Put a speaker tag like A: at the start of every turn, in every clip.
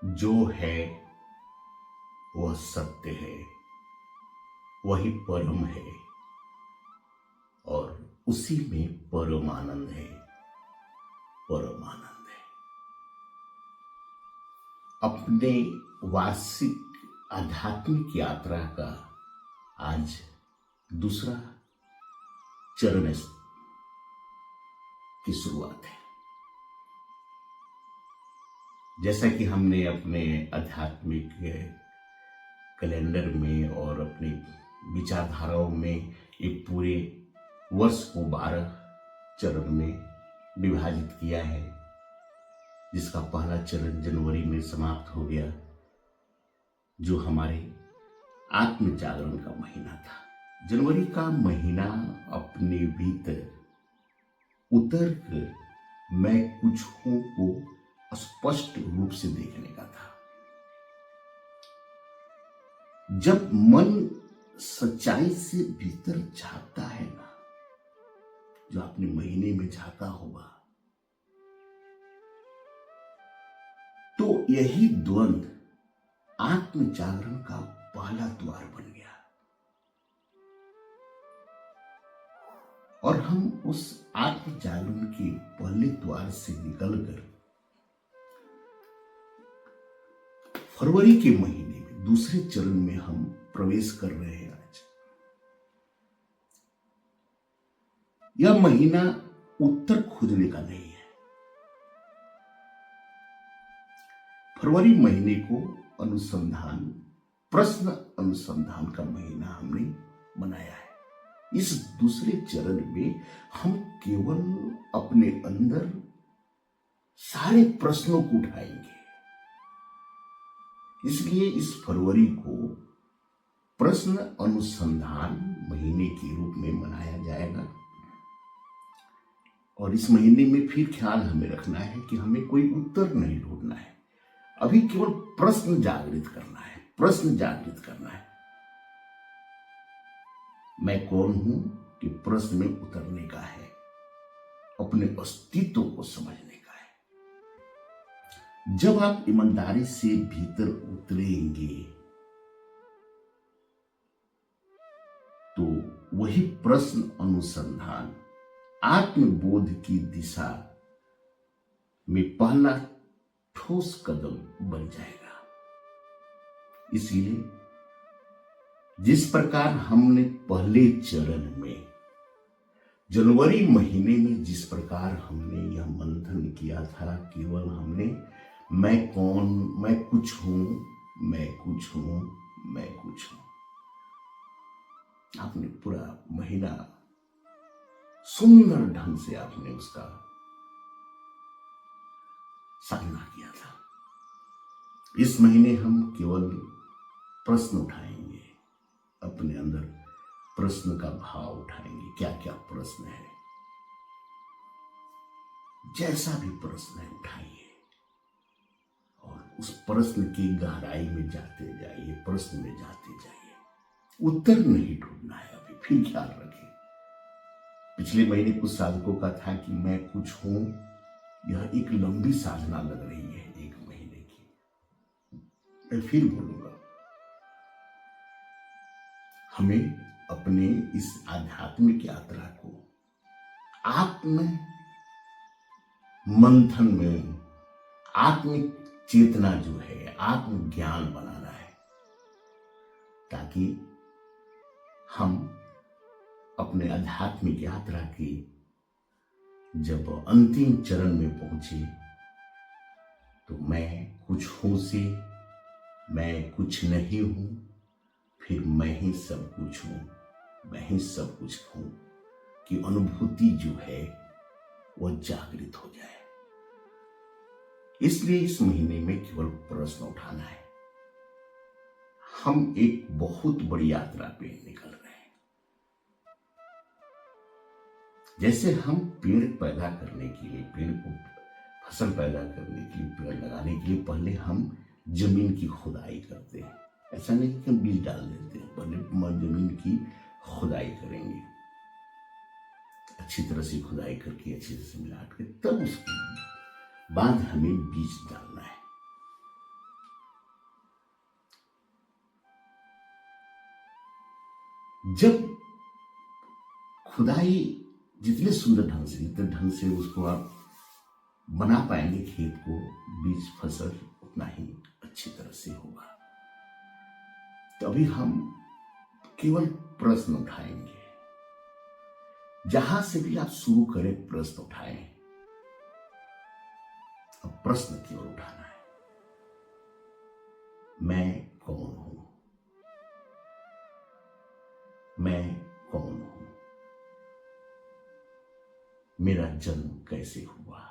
A: जो है वह सत्य है, वही परम है और उसी में परमानंद है। परमानंद है। अपने वार्षिक आध्यात्मिक यात्रा का आज दूसरा चरण की शुरुआत है। जैसा कि हमने अपने आध्यात्मिक कैलेंडर में और अपनी विचारधाराओं में एक पूरे वर्ष को 12 चरण में विभाजित किया है, जिसका पहला चरण जनवरी में समाप्त हो गया, जो हमारे आत्म जागरण का महीना था। जनवरी का महीना अपने भीतर उतर कर मैं कुछ हूं को स्पष्ट रूप से देखने का था। जब मन सच्चाई से भीतर झांकता है ना, जो अपने महीने में झांका होगा, तो यही द्वंद आत्म जागरण का पहला द्वार बन गया और हम उस आत्म जागरण के पहले द्वार से निकलकर फरवरी के महीने में दूसरे चरण में हम प्रवेश कर रहे हैं। आज यह महीना उत्तर खोजने का नहीं है। फरवरी महीने को अनुसंधान, प्रश्न अनुसंधान का महीना हमने बनाया है। इस दूसरे चरण में हम केवल अपने अंदर सारे प्रश्नों को उठाएंगे। इसलिए इस फरवरी को प्रश्न अनुसंधान महीने के रूप में मनाया जाएगा और इस महीने में फिर ख्याल हमें रखना है कि हमें कोई उत्तर नहीं ढूंढना है, अभी केवल प्रश्न जागृत करना है। प्रश्न जागृत करना है, मैं कौन हूं कि प्रश्न में उतरने का है, अपने अस्तित्व को समझने का है। जब आप ईमानदारी से भीतर उतरेंगे तो वही प्रश्न अनुसंधान आत्मबोध की दिशा में पहला ठोस कदम बन जाएगा। इसलिए जिस प्रकार हमने पहले चरण में जनवरी महीने में जिस प्रकार हमने यह मंथन किया था, केवल हमने मैं कौन, मैं कुछ हूं, मैं कुछ हूं, मैं कुछ हूं, आपने पूरा महीना सुंदर ढंग से आपने उसका साधना किया था। इस महीने हम केवल प्रश्न उठाएंगे, अपने अंदर प्रश्न का भाव उठाएंगे। क्या क्या प्रश्न है, जैसा भी प्रश्न है उठाइए और उस प्रश्न की गहराई में जाते जाइए, प्रश्न में जाते जाइए। उत्तर नहीं ढूंढना है अभी, फिर ख्याल रखें। पिछले महीने कुछ साधकों का था कि मैं कुछ हूं, यह एक लंबी साधना लग रही है, एक महीने की। मैं फिर बोलूंगा, हमें अपने इस आध्यात्मिक यात्रा को आत्म मंथन में आत्मिक चेतना जो है, आत्म ज्ञान बनाना है, ताकि हम अपने आध्यात्मिक यात्रा की जब अंतिम चरण में पहुंचे तो मैं कुछ हूं से मैं कुछ नहीं हूं, फिर मैं ही सब कुछ हूं, मैं ही सब कुछ हूं की अनुभूति जो है वह जागृत हो जाए। इसलिए इस महीने में केवल प्रश्न उठाना है। हम एक बहुत बड़ी यात्रा पे निकल रहे हैं। जैसे हम पेड़ पैदा करने के लिए, पेड़ को फसल पैदा करने के लिए, पेड़ लगाने के लिए पहले हम जमीन की खुदाई करते हैं। ऐसा नहीं कि हम बीज डाल देते हैं, पहले जमीन की खुदाई करेंगे, अच्छी तरह से खुदाई करके अच्छे से मिला के तब उसके बाद हमें बीज डालना है। जब खुदाई जितने सुंदर ढंग से, जितने ढंग से उसको आप बना पाएंगे खेत को, बीज फसल उतना ही अच्छी तरह से होगा। तभी हम केवल प्रश्न उठाएंगे। जहां से भी आप शुरू करें, प्रश्न उठाएं। अब प्रश्न केवल उठाना है, मैं कौन हूं? मैं कौन हूं? मेरा जन्म कैसे हुआ?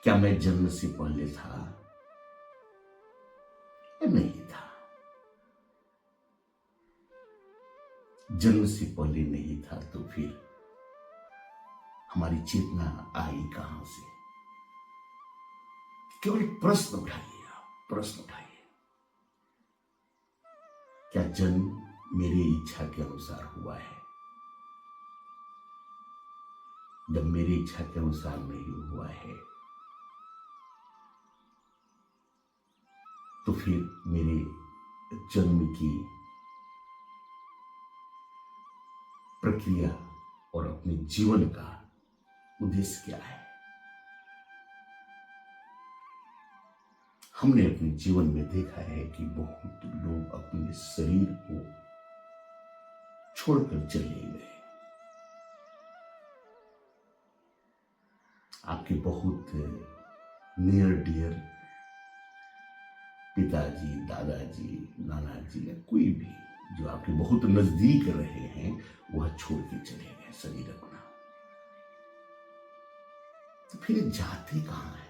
A: क्या मैं जन्म से पहले था या नहीं था? जन्म से पहले नहीं था तो फिर हमारी चेतना आई कहां से? केवल प्रश्न उठाइए, आप प्रश्न उठाइए। क्या जन्म मेरी इच्छा के अनुसार हुआ है? जब मेरी इच्छा के अनुसार नहीं हुआ है तो फिर मेरे जन्म की प्रक्रिया और अपने जीवन का उद्देश्य क्या है? हमने अपने जीवन में देखा है कि बहुत लोग अपने शरीर को छोड़कर चले गए। आपके बहुत नियर डियर पिताजी, दादाजी, नाना जी या कोई भी जो आपके बहुत नजदीक रहे हैं, वह छोड़ के चले गए शरीर अपना। तो फिर जाते कहां है?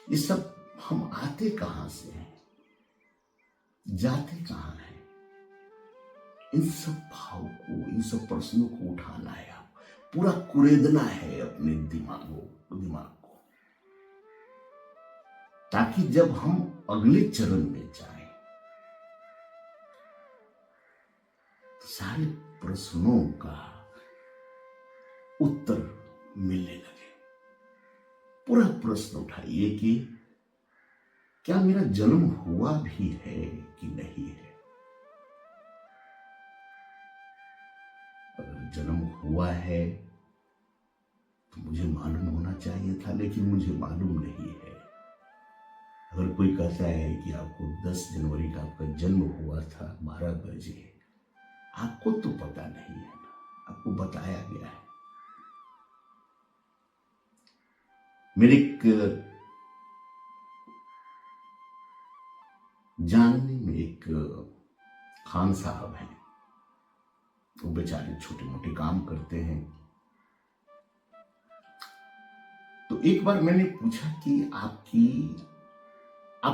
A: ये सब हम आते कहां से हैं? जाते कहां है? इन सब भाव को, इन सब प्रश्नों को उठाना है, आप पूरा कुरेदना है अपने दिमाग को, ताकि जब हम अगले चरण में जाएं तो सारे प्रश्नों का उत्तर मिलने लगे। पूरा प्रश्न उठाइए कि क्या मेरा जन्म हुआ भी है कि नहीं है? अगर जन्म हुआ है तो मुझे मालूम होना चाहिए था, लेकिन मुझे मालूम नहीं है। अगर कोई कहता है कि आपको 10 जनवरी का आपका जन्म हुआ था 12 बजे, आपको तो पता नहीं है ना, आपको बताया गया है। मेरे एक जानने में एक खान साहब हैं, वो बेचारे छोटे मोटे काम करते हैं। तो एक बार मैंने पूछा कि आप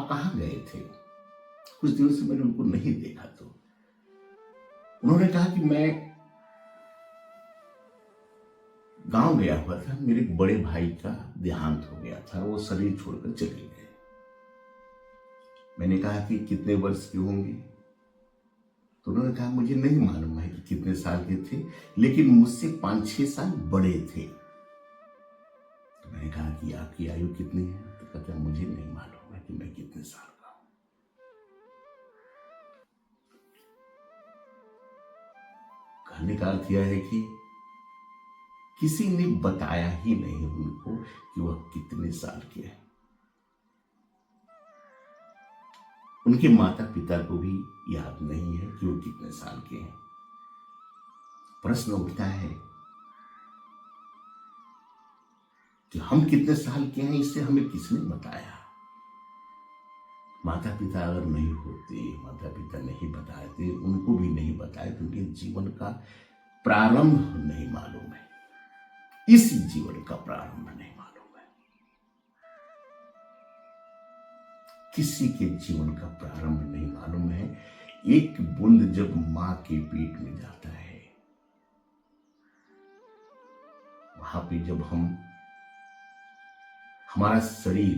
A: कहां गए थे? कुछ दिनों से मैंने उनको नहीं देखा। तो उन्होंने कहा कि मैं गांव गया हुआ था, मेरे बड़े भाई का देहांत हो गया था, वो शरीर छोड़कर चले गए। मैंने कहा कि कितने वर्ष के होंगे? तो उन्होंने कहा मुझे नहीं मालूम है कि कितने साल के थे, लेकिन मुझसे 5-6 साल बड़े थे। तो मैंने कहा कि आपकी आयु कितनी है? तो कहते मुझे नहीं मालूम है कि मैं कितने साल का हूं। कहने का अर्थ यह है कि किसी ने बताया ही नहीं उनको कि वह कितने साल के हैं। उनके माता पिता को भी याद नहीं है कि वो कितने साल के हैं। प्रश्न उठता है कि हम कितने साल के हैं, इससे हमें किसने बताया? माता पिता अगर नहीं होते, माता पिता नहीं बताते, उनको भी नहीं बताए, तो उनके जीवन का प्रारंभ नहीं मालूम है, इस जीवन का प्रारंभ नहीं मालूम है। किसी के जीवन का प्रारंभ नहीं मालूम है। एक बूंद जब मां के पेट में जाता है, वहां पे जब हमारा शरीर,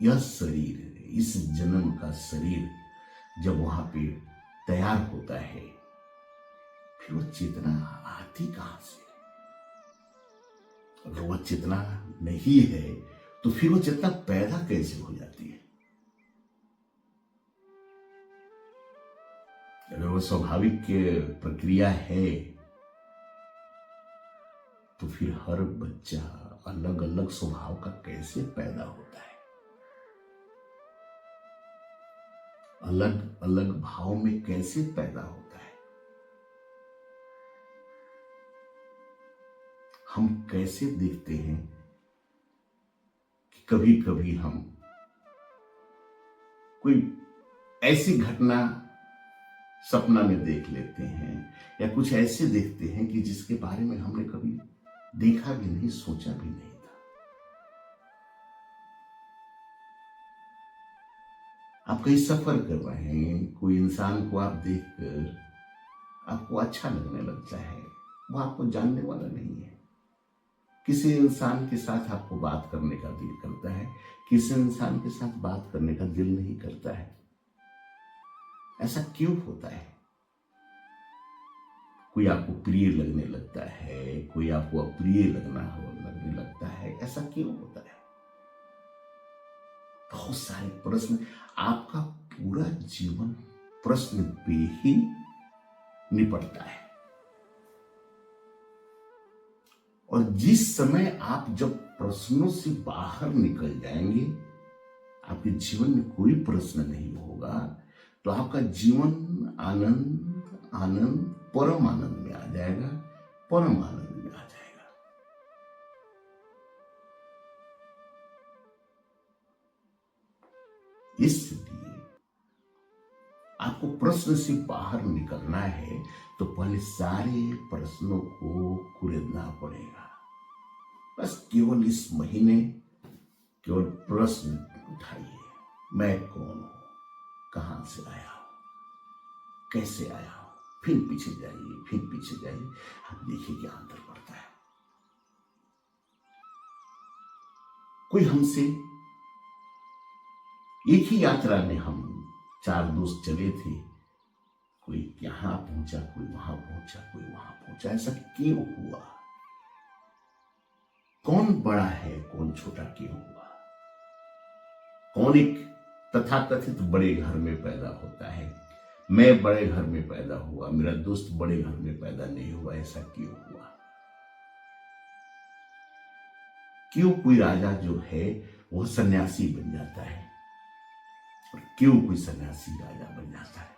A: यह शरीर, इस जन्म का शरीर जब वहां पे तैयार होता है, फिर वो चेतना आती कहां से? अगर वह चेतना नहीं है तो फिर वो चेतना पैदा कैसे हो जाती है? वो स्वाभाविक प्रक्रिया है, तो फिर हर बच्चा अलग अलग स्वभाव का कैसे पैदा होता है, अलग अलग भाव में कैसे पैदा होता है। हम कैसे देखते हैं कि कभी कभी हम कोई ऐसी घटना सपना में देख लेते हैं या कुछ ऐसे देखते हैं कि जिसके बारे में हमने कभी देखा भी नहीं, सोचा भी नहीं था। आप कहीं सफर कर रहे हैं, कोई इंसान को आप देखकर आपको अच्छा लगने लगता है, वो आपको जानने वाला नहीं है। किसी इंसान के साथ आपको बात करने का दिल करता है, किसी इंसान के साथ बात करने का दिल नहीं करता है। ऐसा क्यों होता है? कोई आपको प्रिय लगने लगता है, कोई आपको अप्रिय लगने लगता है। ऐसा क्यों होता है? बहुत सारे प्रश्न। आपका पूरा जीवन प्रश्न पे ही निपटता है। और जिस समय आप जब प्रश्नों से बाहर निकल जाएंगे, आपके जीवन में कोई प्रश्न नहीं होगा, तो आपका जीवन आनंद आनंद परम आनंद में आ जाएगा, परम आनंद में आ जाएगा। इसलिए आपको प्रश्न से बाहर निकलना है तो पहले सारे प्रश्नों को कुरेदना पड़ेगा। बस केवल इस महीने केवल प्रश्न उठाइए, मैं कौन हूं, कहां से आया हूं, कैसे आया हूं। फिर पीछे जाइए, फिर पीछे जाइए, आप देखिए क्या अंतर पड़ता है। कोई हमसे एक ही यात्रा में हम 4 दोस्त चले थे, कोई यहां पहुंचा, कोई वहां पहुंचा, कोई वहां पहुंचा। ऐसा क्यों हुआ? कौन बड़ा है, कौन छोटा क्यों हुआ? कौन एक तथाकथित बड़े घर में पैदा होता है, मैं बड़े घर में पैदा हुआ, मेरा दोस्त बड़े घर में पैदा नहीं हुआ। ऐसा क्यों हुआ? क्यों कोई राजा जो है वो सन्यासी बन जाता है और क्यों कोई सन्यासी राजा बन जाता है?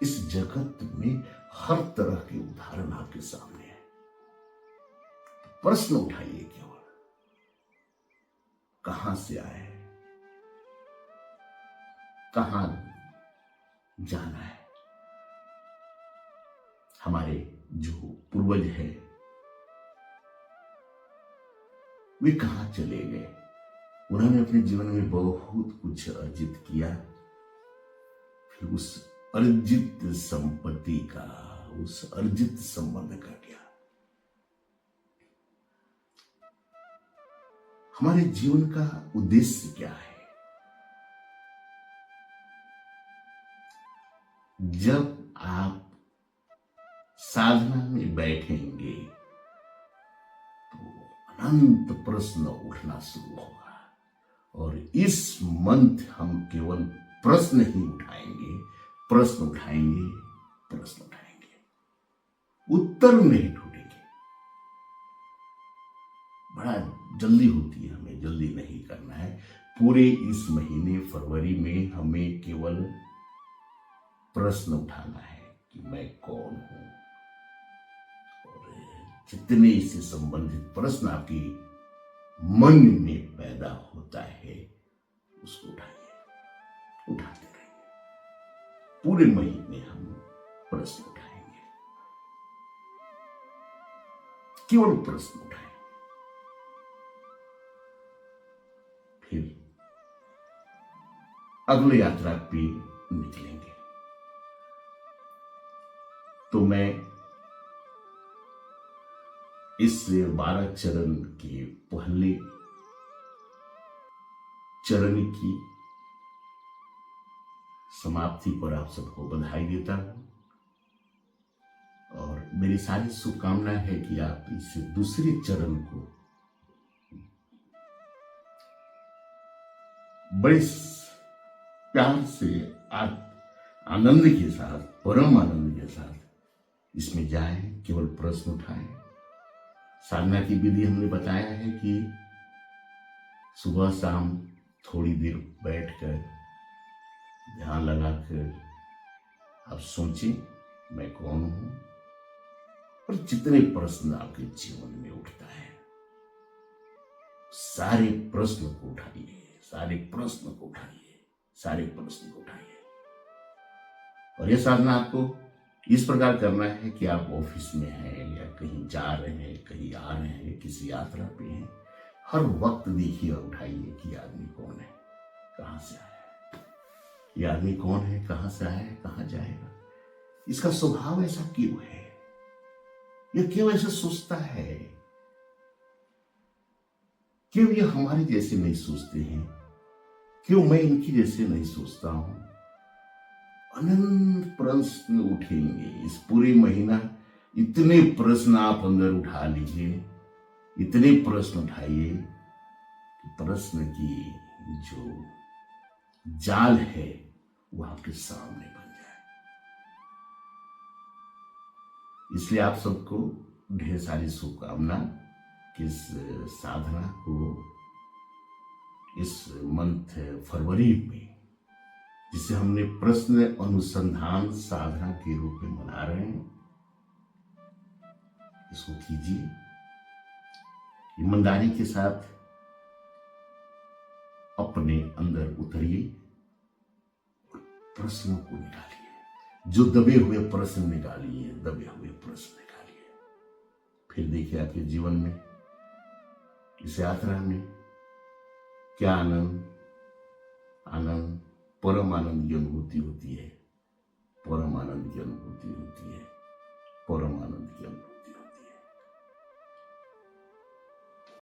A: इस जगत में हर तरह के उदाहरण आपके सामने है। प्रश्न उठाइए, केवल कहां से आए, कहां जाना है। हमारे जो पूर्वज है वे कहां चले गए? उन्होंने अपने जीवन में बहुत कुछ अर्जित किया, फिर उस अर्जित संपत्ति का, उस अर्जित संबंध का क्या? हमारे जीवन का उद्देश्य क्या है? जब आप साधना में बैठेंगे तो अनंत प्रश्न उठना शुरू होगा, और इस मंथ हम केवल प्रश्न ही उठाएंगे, प्रश्न उठाएंगे, प्रश्न उठाएंगे, उत्तर नहीं ढूंढेंगे। बड़ा जल्दी होती है, हमें जल्दी नहीं करना है। पूरे इस महीने फरवरी में हमें केवल प्रश्न उठाना है कि मैं कौन हूं, और जितने इससे संबंधित प्रश्न आपके मन में पैदा होता है उसको उठाइए, उठाते रहिए। पूरे महीने हम प्रश्न उठाएंगे, केवल प्रश्न उठाएं। फिर अगले यात्रा पे निकलेंगे। तो मैं इस 12 चरण के पहले चरण की समाप्ति पर आप सबको बधाई देता हूं, और मेरी सारी शुभकामना है कि आप इस दूसरे चरण को बड़े प्यार से, आनंद के साथ, परम आनंद के साथ इसमें जाएं, केवल प्रश्न उठाएं। साधना की विधि हमने बताया है कि सुबह शाम थोड़ी देर बैठकर ध्यान लगाकर आप सोचें मैं कौन हूं, और जितने प्रश्न आपके जीवन में उठता है सारे प्रश्न को उठाइए, सारे प्रश्न को उठाइए, सारे प्रश्न को उठाइए। और यह साधना आपको इस प्रकार करना है कि आप ऑफिस में हैं या कहीं जा रहे हैं, कहीं आ रहे हैं, किसी यात्रा पे हैं, हर वक्त देखिए और उठाइए कि आदमी कौन है, कहां से आया है, ये आदमी कौन है, कहां से आया है, कहां जाएगा, इसका स्वभाव ऐसा क्यों है, यह क्यों ऐसा सोचता है, क्यों ये हमारे जैसे नहीं सोचते हैं, क्यों मैं इनकी जैसे नहीं सोचता हूं। अनंत प्रश्न उठेंगे इस पूरे महीना। इतने प्रश्न आप अंदर उठा लीजिए, इतने प्रश्न उठाइए कि प्रश्न की जो जाल है वो आपके सामने बन जाए। इसलिए आप सबको ढेर सारी शुभकामना कि इस साधना को इस मंथ फरवरी में, जिसे हमने प्रश्न अनुसंधान साधना के रूप में मना रहे हैं, इसको कीजिए ईमानदारी के साथ, अपने अंदर उतरिए और प्रश्नों को निकालिए, जो दबे हुए प्रश्न निकालिए, दबे हुए प्रश्न निकालिए। फिर देखिए आपके जीवन में, इस यात्रा में क्या आनंद, आनंद, परम आनंद की अनुभूति होती है, परम आनंद की अनुभूति होती है।